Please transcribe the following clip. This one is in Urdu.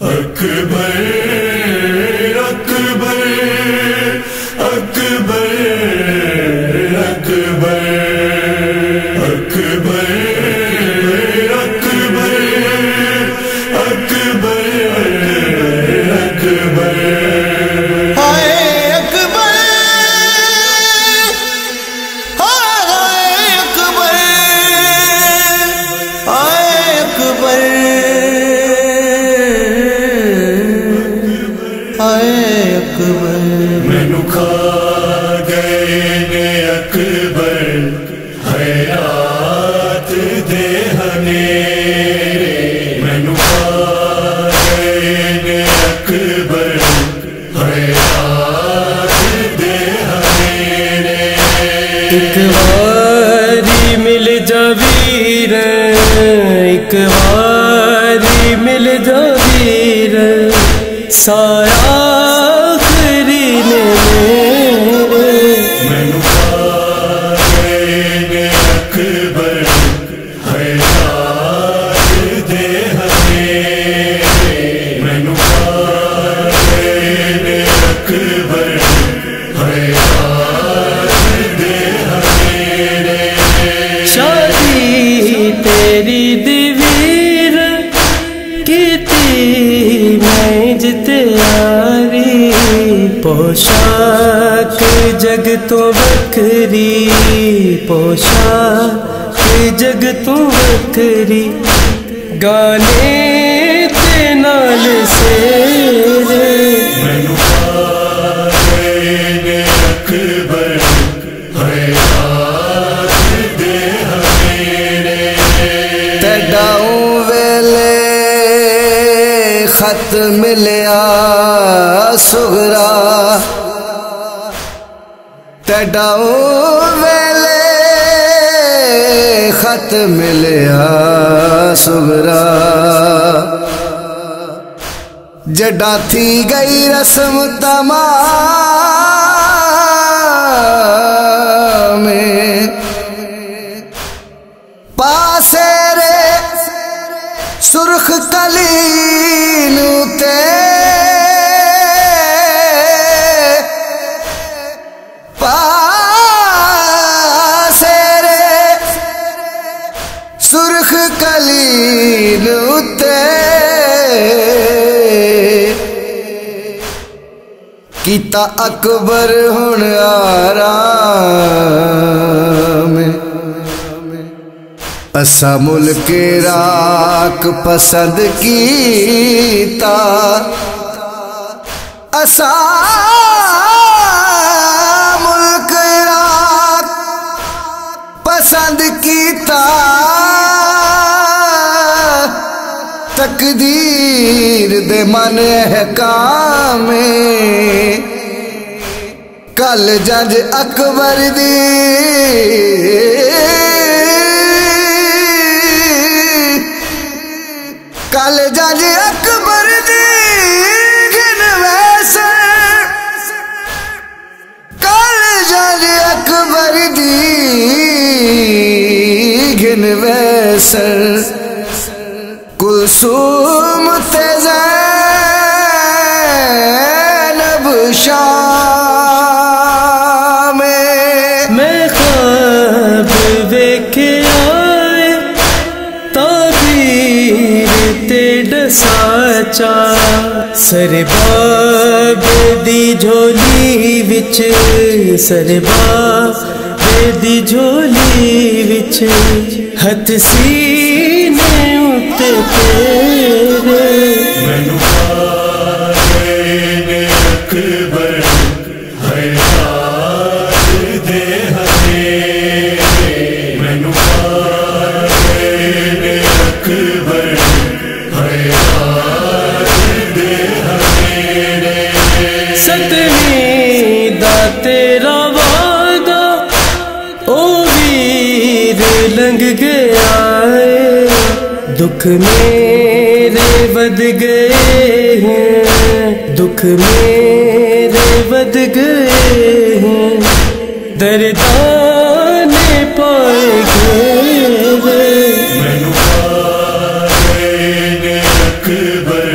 اکبر اکبر اکبر اکبر اکبر اکبر اکبر اکبر مینو کھا گئے نے اکبر حیات دے ہنیرے مینو کھا گئے نے اکبر حیات دے ہنیرے ایک واری مل جا ویر ایک واری مل جا ویر سایہ مینو کھا گئے نے اکبر حیات دے ہنیرے مینو کھا گئے نے اکبر حیات دے ہنیرے شادی تیری دیویر کیتی میں جتیاری پوشاک جگ تو بکری پوشاک جگ تو بکری گانے تے نال سیرے مینو کھا گئے نے اکبر حیات دے ہنیرے تڈاؤں ویلے خط ملیا سغرا تڈاؤں ویلے خط ملیا سغرا جڈا تھی گئی رسم تمام پاسے رے سرخ کلین تے پاسے رے سرخ کلین تے کیتا اکبر ہن آرام اسا ملک عراق پسند کیتا اسا ملک عراق پسند کیتا تقدیر دے من احکام کل جج اکبر دی کل جج اکبر دی گن ویسر کل جج اکبر دی گن ویسر کلثوم تے زینب شام میں خواب ویکھے آئے تعبیر تے ڈساچا سرباب دی جھولی وچ سرباب دی جھولی وچ ہتھ سینے اُتے تیرے مینو کھا گئے نے اکبر حیات دے ہنیرے مینو کھا گئے نے اکبر حیات دے ہنیرے ستویں دا تیرا وعدہ او ویر لنگ گیا ہے دکھ میرے ود گئے ہیں دکھ میرے ود گئے ہیں دردان پائے گئے مینو کھا گئے نے اکبر